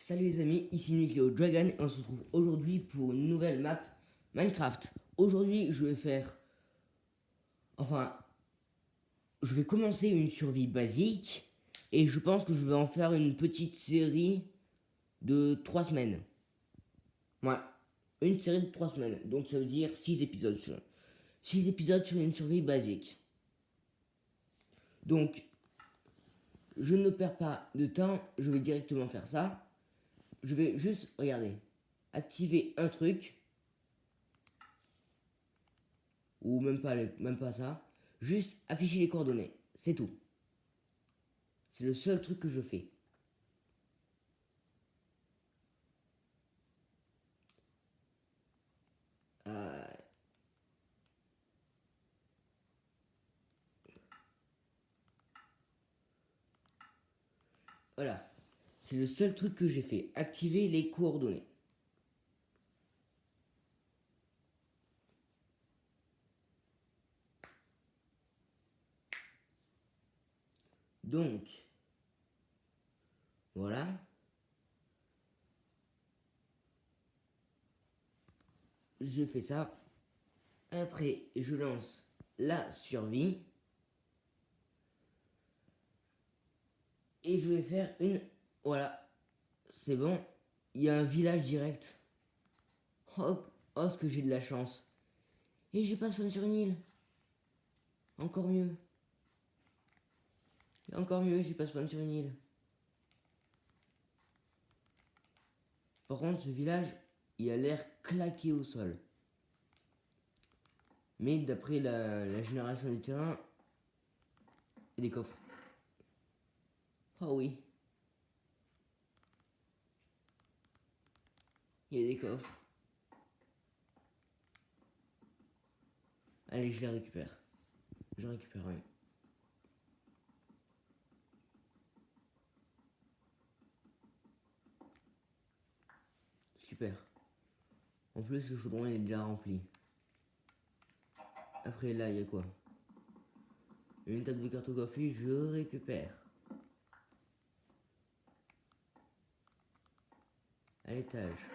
Salut les amis, ici Nucleo Dragon et on se retrouve aujourd'hui pour une nouvelle map Minecraft. Aujourd'hui je vais faire... Enfin, je vais commencer une survie basique et je pense que je vais en faire une petite série de 3 semaines. Ouais, une série de 3 semaines, donc ça veut dire 6 épisodes sur... 6 épisodes sur une survie basique. Donc, je ne perds pas de temps, je vais directement faire ça. Je vais juste, regardez, activer un truc. Ou même pas ça. Juste afficher les coordonnées. C'est tout. C'est le seul truc que je fais. Euh, voilà. C'est le seul truc que j'ai fait. Activer les coordonnées. Donc, voilà. Je fais ça. Après, je lance la survie. Et je vais faire une... Voilà. C'est bon. Il y a un village direct. Oh, oh, ce que j'ai de la chance. Et j'ai pas spawn sur une île. Encore mieux. Encore mieux, j'ai pas spawn sur une île. Par contre, ce village, il a l'air claqué au sol. Mais d'après la génération du terrain, il y a des coffres. Oh oui. Il y a des coffres. Allez, je les récupère. Je récupère un. Super. En plus, le chaudron il est déjà rempli. Après, là, il y a quoi? Une table de cartographie, je récupère. À l'étage.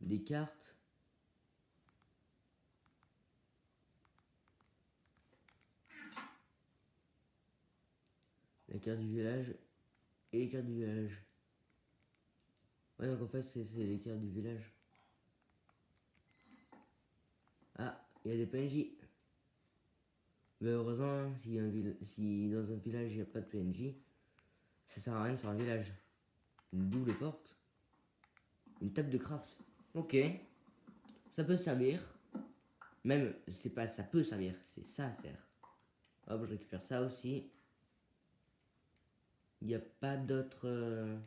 Des cartes. La carte du village. Et les cartes du village. Ouais, donc en fait, c'est les cartes du village. Ah, il y a des PNJ. Mais heureusement, si dans un village il n'y a pas de PNJ, ça sert à rien de faire un village. Une double porte. Une table de craft. Ok. Ça peut servir. Même, c'est pas ça peut servir, c'est ça sert. Hop, je récupère ça aussi. Il n'y a pas d'autre...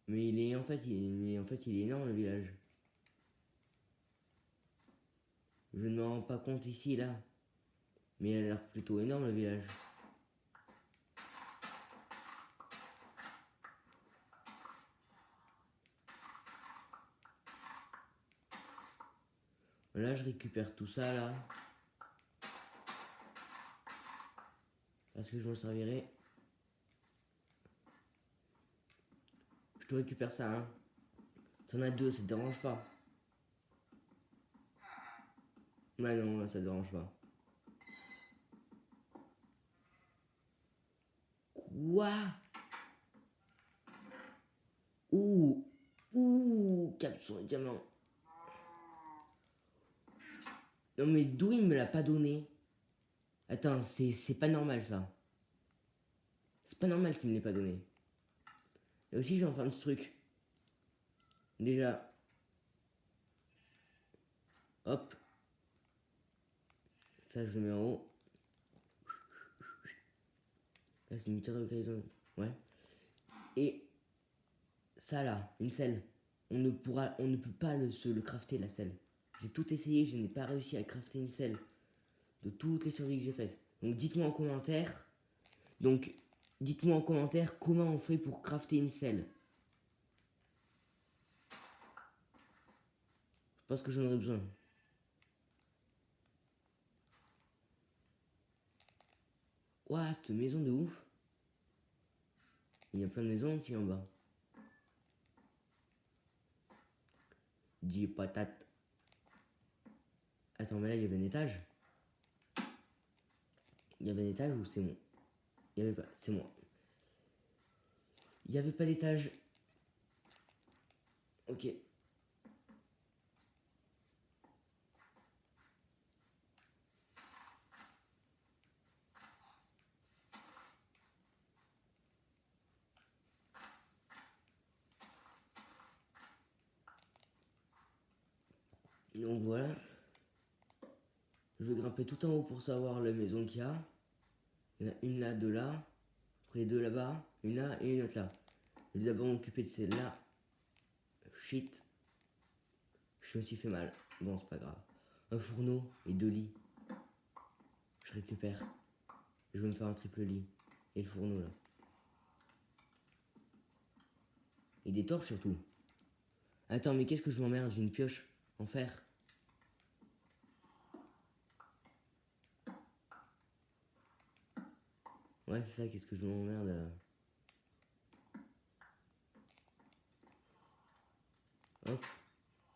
Mais il est en fait, il est énorme le village. Je ne me rends pas compte ici, là. Mais il a l'air plutôt énorme le village. Là, je récupère tout ça, là. Parce que je m'en servirai. Je te récupère ça, hein. T'en as deux, ça te dérange pas. Ouais, non, ça te dérange pas. Quoi? Ouh. Ouh, capsule et diamant. Non mais d'où il me l'a pas donné? Attends, c'est pas normal ça. C'est pas normal qu'il me l'ait pas donné. Et aussi j'ai enfin ce truc. Déjà. Hop. Ça je le mets en haut. Là c'est une tire d'occasion. Ouais. Et ça là, une selle. On ne peut pas le crafter la selle. J'ai tout essayé, je n'ai pas réussi à crafter une selle. De toutes les survies que j'ai faites. Donc dites-moi en commentaire. Donc dites-moi en commentaire comment on fait pour crafter une selle. Parce que j'en aurais besoin. Ouah, cette maison de ouf. Il y a plein de maisons aussi en bas. 10 patates. Attends, mais là, il y avait un étage. Il y avait un étage ou c'est moi? Il y avait pas. C'est moi. Il n'y avait pas d'étage. Ok. Donc voilà. Je vais grimper tout en haut pour savoir la maison qu'il y a. Il y en a une là, deux là. Après deux là-bas. Une là et une autre là. Je vais d'abord m'occuper de celle-là. Shit. Je me suis fait mal. Bon, c'est pas grave. Un fourneau et 2 lits. Je récupère. Je vais me faire un triple lit. Et le fourneau là. Et des torches surtout. Attends, mais qu'est-ce que je m'emmerde? J'ai une pioche en fer. Ouais, c'est ça, qu'est-ce que je m'emmerde. Hop.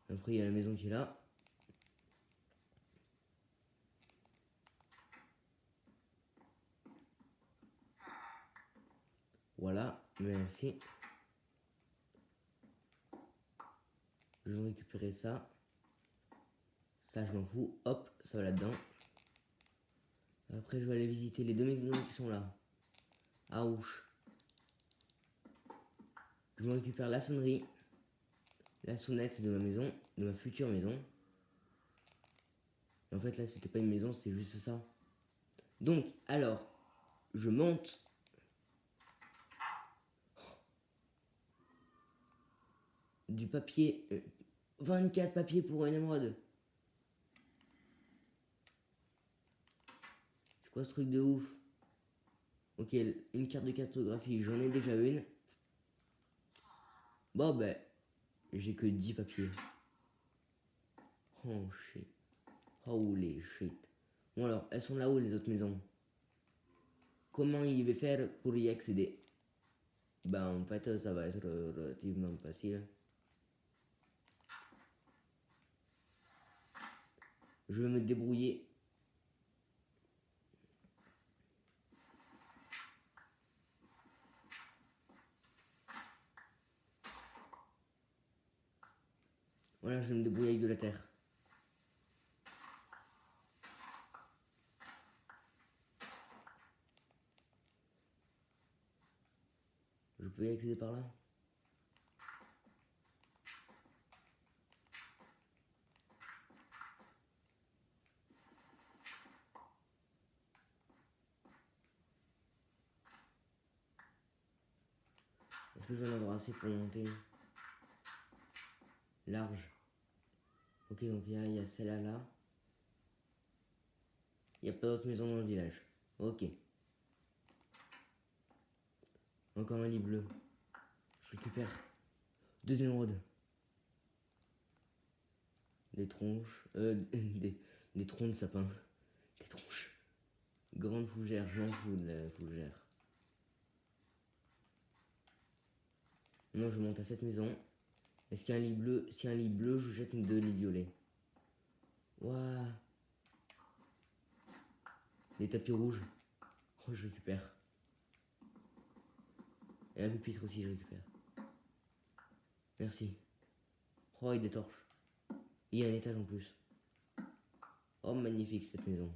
Après, il y a la maison qui est là. Voilà, merci. Je vais récupérer ça. Ça, je m'en fous. Hop, ça va là-dedans. Après, je vais aller visiter les 2 maisons qui sont là. Ah, ouch. Je me récupère la sonnerie. La sonnette de ma maison. De ma future maison. Et en fait, là, c'était pas une maison, c'était juste ça. Donc, alors, je monte. Du papier. 24 papiers pour une émeraude. C'est quoi ce truc de ouf? Ok, une carte de cartographie, j'en ai déjà une. Bon, ben, j'ai que 10 papiers. Oh shit. Holy shit. Bon, alors, elles sont là-haut, les autres maisons. Comment il va faire pour y accéder? Ben, en fait, ça va être relativement facile. Je vais me débrouiller. Voilà, je vais me débrouiller avec de la terre. Je peux y accéder par là? Est-ce que je vais en avoir assez pour monter? Large. Ok, donc il y a celle-là là. Il n'y a pas d'autre maison dans le village. Ok. Encore un lit bleu. Je récupère 2 émeraudes. Des tronches. Des troncs de sapin. Des tronches. Grande fougère, je m'en fous de la fougère. Non, je monte à cette maison. Est-ce qu'il y a un lit bleu? S'il y a un lit bleu, je jette 2 lits violets. Waouh. Des tapis rouges. Oh, je récupère. Et un pupitre aussi, je récupère. Merci. Oh, et des torches. Il y a un étage en plus. Oh, magnifique cette maison.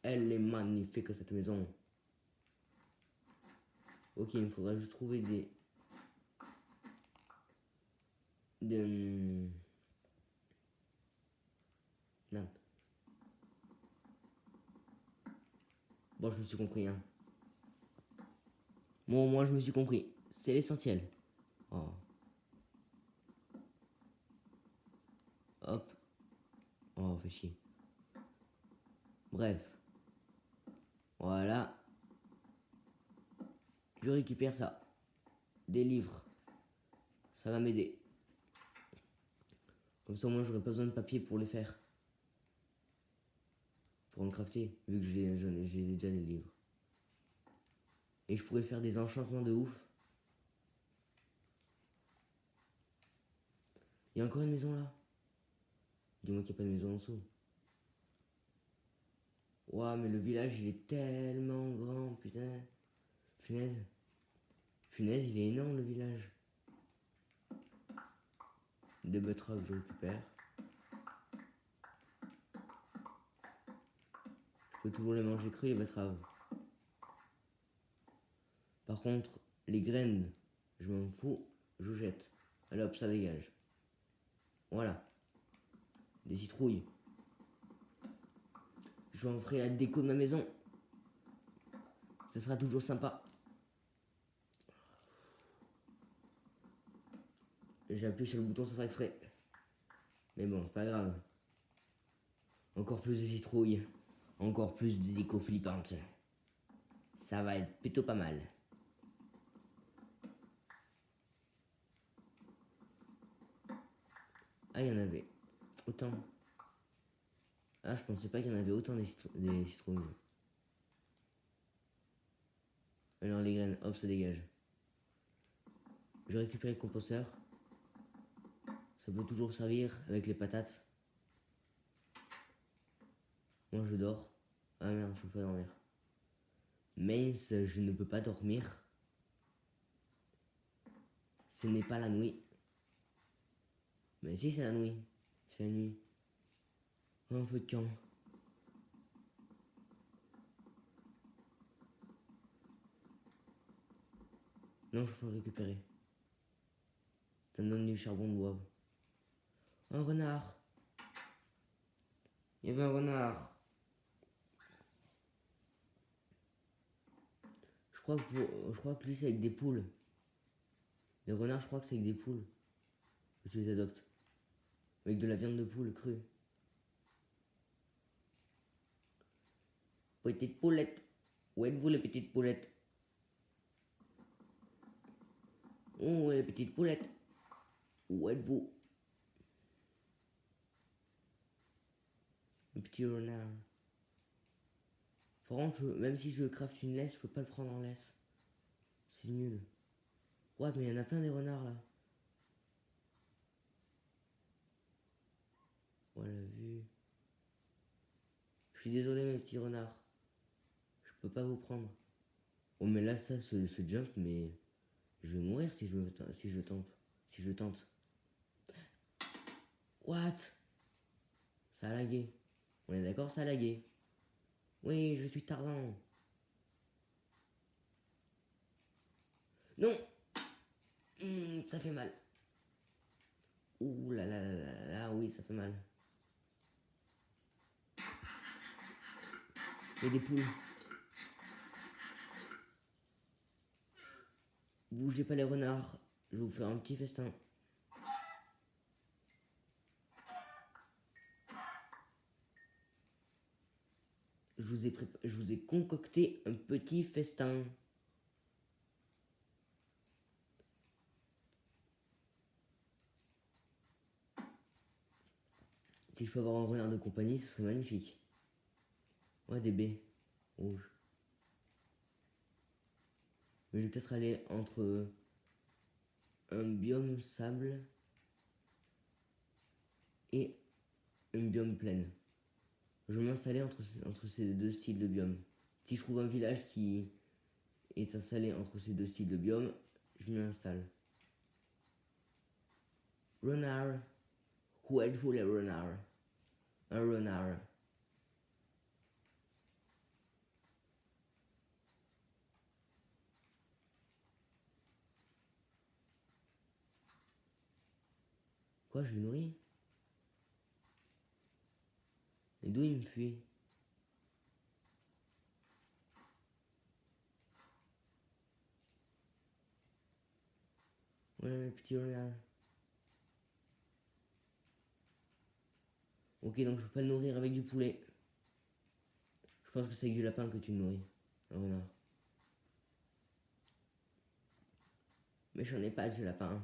Elle est magnifique cette maison. Ok, il me faudra juste trouver des... Non. Bon, je me suis compris, hein. Bon, moi, je me suis compris. C'est l'essentiel. Oh. Hop. Oh, fait chier. Bref. Voilà. Je récupère ça. Des livres. Ça va m'aider. Comme ça, moi, j'aurai pas besoin de papier pour les faire. Pour en crafter, vu que j'ai déjà des livres. Et je pourrais faire des enchantements de ouf. Il y a encore une maison là. Dis-moi qu'il n'y a pas de maison en dessous. Ouah, mais le village il est tellement grand, putain. Punaise. Punaise, il est énorme le village. Des betteraves, je récupère. Je peux toujours les manger crues, les betteraves. Par contre, les graines, je m'en fous, je jette. Allez hop, ça dégage. Voilà. Des citrouilles. Je en ferai la déco de ma maison. Ça sera toujours sympa. J'ai appuyé sur le bouton sans faire exprès. Mais bon, c'est pas grave. Encore plus de citrouilles. Encore plus de déco flippantes. Ça va être plutôt pas mal. Ah, il y en avait autant. Ah, je pensais pas qu'il y en avait autant des citrouilles. Alors les graines, hop, ça dégage. Je récupère le composteur. Ça peut toujours servir avec les patates. Moi je dors. Ah merde, je peux pas dormir. Mince, je ne peux pas dormir. Ce n'est pas la nuit. Mais si, c'est la nuit. C'est la nuit. Oh, un feu de camp. Non, je peux le récupérer. Ça me donne du charbon de bois. Un renard. Il y avait un renard. Je crois que lui c'est avec des poules. Les renards, je crois que c'est avec des poules. Que tu les adoptes. Avec de la viande de poule crue. Petite poulette. Où êtes-vous les petites poulettes? Oh, les petites poulettes. Où êtes-vous? Le petit renard. Par contre, même si je craft une laisse, je peux pas le prendre en laisse. C'est nul. Ouais, mais il y en a plein des renards là. Voilà, vu. Je suis désolé, mes petits renards. Je peux pas vous prendre. Oh, mais là, ça, ce jump, mais je vais mourir si je tente. Si je tente. What? Ça a lagué. On est d'accord, ça a lagué. Oui, je suis Tarzan. Non. Ça fait mal. Ouh là là là là là, oui, ça fait mal. Il y a des poules. Bougez pas les renards. Je vais vous faire un petit festin. Je vous ai concocté un petit festin. Si je peux avoir un renard de compagnie, ce serait magnifique. Ouais, des baies rouges. Mais je vais peut-être aller entre un biome sable et un biome plaine. Je vais m'installer entre ces deux styles de biome. Si je trouve un village qui est installé entre ces deux styles de biome, je m'y installe. Renard. Où êtes-vous les renards? Un renard. Quoi, je le nourris? Et d'où il me fuit? Ouais, mes petits renards. Ok, donc je peux pas le nourrir avec du poulet. Je pense que c'est avec du lapin que tu le nourris, un renard. Mais j'en ai pas de lapin.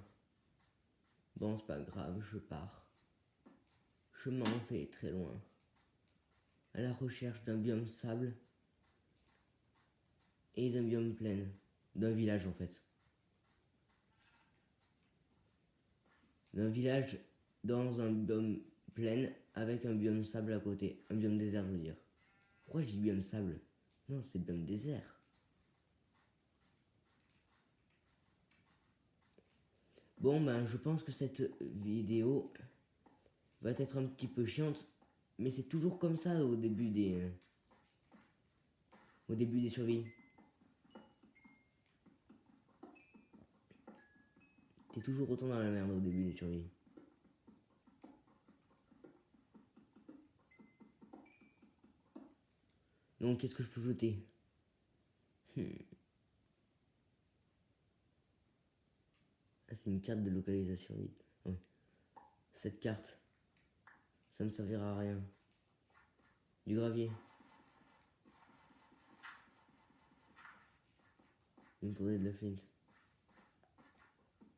Bon, c'est pas grave, je pars. Je m'en vais très loin. À la recherche d'un biome sable et d'un biome plein. D'un village en fait. D'un village dans un biome plein avec un biome sable à côté. Un biome désert, je veux dire. Pourquoi je dis biome sable? Non, c'est biome désert. Bon, ben, je pense que cette vidéo va être un petit peu chiante, mais c'est toujours comme ça au début des survies. T'es toujours autant dans la merde au début des survies. Donc, qu'est-ce que je peux jeter? Ah, c'est une carte de localisation. Ouais. Cette carte, ça me servira à rien. Du gravier. Il me faudrait de la flint.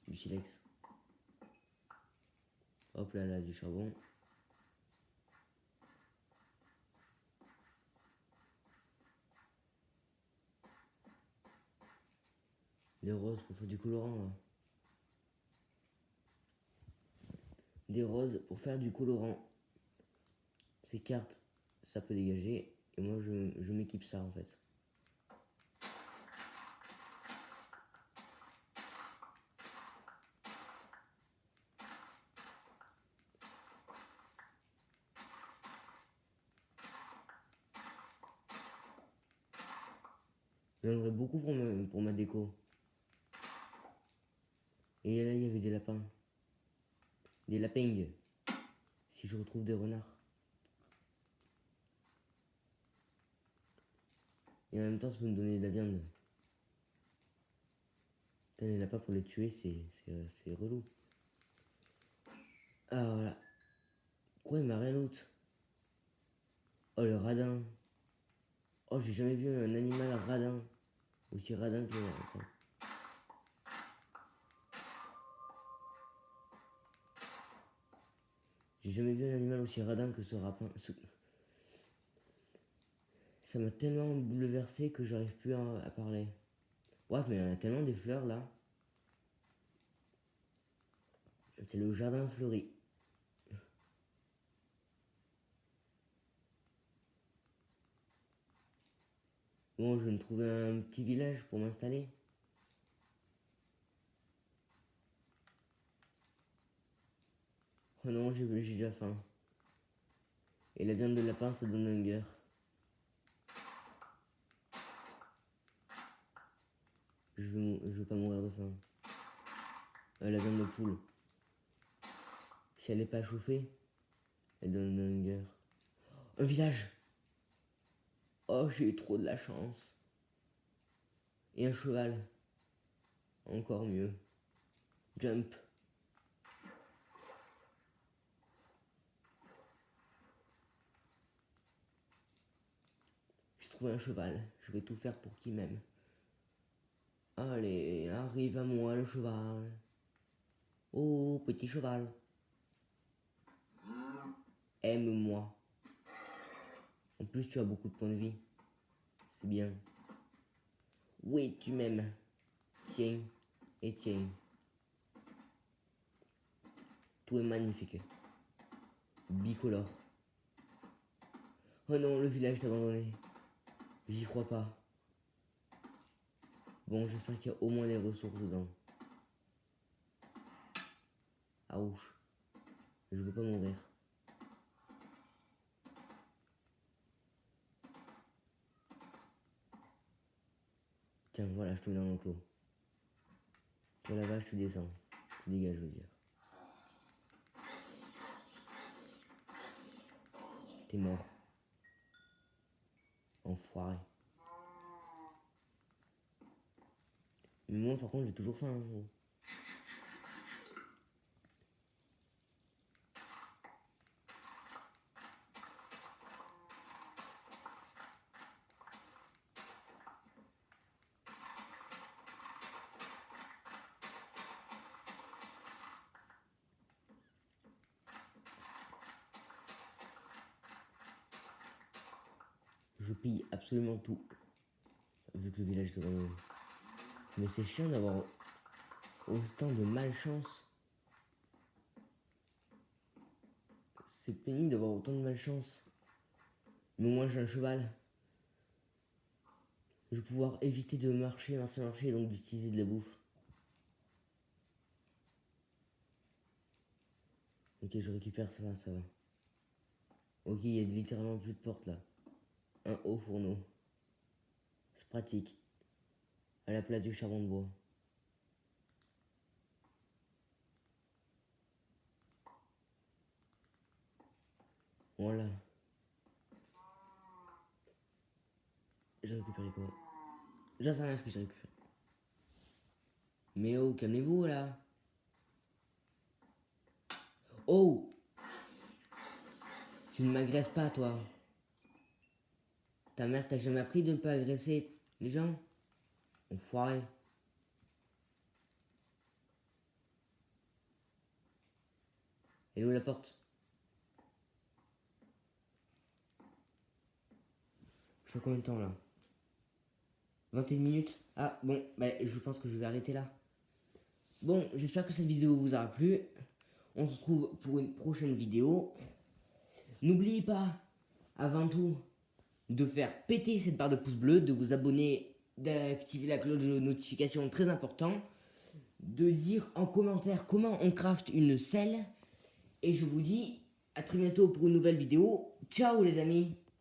Du silex. Hop là, là, du charbon. Des roses pour faire du colorant là. Des roses pour faire du colorant. Ces cartes, ça peut dégager. Et moi, je m'équipe ça en fait. J'en aurais beaucoup pour ma déco. Et là, il y avait des lapins. Des lapins. Si je retrouve des renards. Et en même temps, ça peut me donner de la viande. Putain, les lapins, pour les tuer, c'est relou. Ah, voilà. Pourquoi il m'a rien d'autre? Oh, le radin. Oh, j'ai jamais vu un animal radin. Aussi radin que le... J'ai jamais vu un animal aussi radin que ce rapin. Ça m'a tellement bouleversé que j'arrive plus à parler. Ouais, mais il y en a tellement des fleurs là. C'est le jardin fleuri. Bon, je vais me trouver un petit village pour m'installer. Oh non, j'ai déjà faim. Et la viande de lapin, ça donne hunger. Je veux pas mourir de faim. La viande de poule. Si elle est pas chauffée, elle donne hunger. Un village. Oh, j'ai eu trop de la chance. Et un cheval. Encore mieux. Jump. J'ai trouvé un cheval. Je vais tout faire pour qu'il m'aime. Allez, arrive à moi le cheval. Oh, petit cheval. Aime-moi. En plus, tu as beaucoup de points de vie. C'est bien. Oui, tu m'aimes. Tiens. Et tiens. Tout est magnifique. Bicolore. Oh non, le village est abandonné. J'y crois pas. Bon, j'espère qu'il y a au moins des ressources dedans. Ouch. Je veux pas mourir. Tiens, voilà, je te mets dans l'enclos. Toi la vache, tu descends. Tu dégages, je veux dire. T'es mort. Enfoiré. Mais moi, par contre, j'ai toujours faim, hein, gros. Je pille absolument tout. vu que le village de grenouilles. Mais c'est chiant d'avoir autant de malchance. C'est pénible d'avoir autant de malchance. Mais au moins j'ai un cheval. Je vais pouvoir éviter de marcher et donc d'utiliser de la bouffe. Ok, je récupère, ça va, ça va. Ok, il y a littéralement plus de porte là. Un haut fourneau. C'est pratique. À la place du charbon de bois. Voilà. J'ai récupéré quoi? J'en sais rien ce que j'ai récupéré. Mais oh, calmez-vous là. Oh! Tu ne m'agresses pas, toi. Ta mère t'a jamais appris de ne pas agresser les gens? Enfoiré. Elle est où la porte? Je fais combien de temps là? 21 minutes? Ah bon, bah, je pense que je vais arrêter là. Bon, j'espère que cette vidéo vous aura plu. On se retrouve pour une prochaine vidéo. N'oubliez pas, avant tout, de faire péter cette barre de pouce bleu, de vous abonner, d'activer la cloche de notification, très important, de dire en commentaire comment on craft une selle. Et je vous dis à très bientôt pour une nouvelle vidéo. Ciao les amis!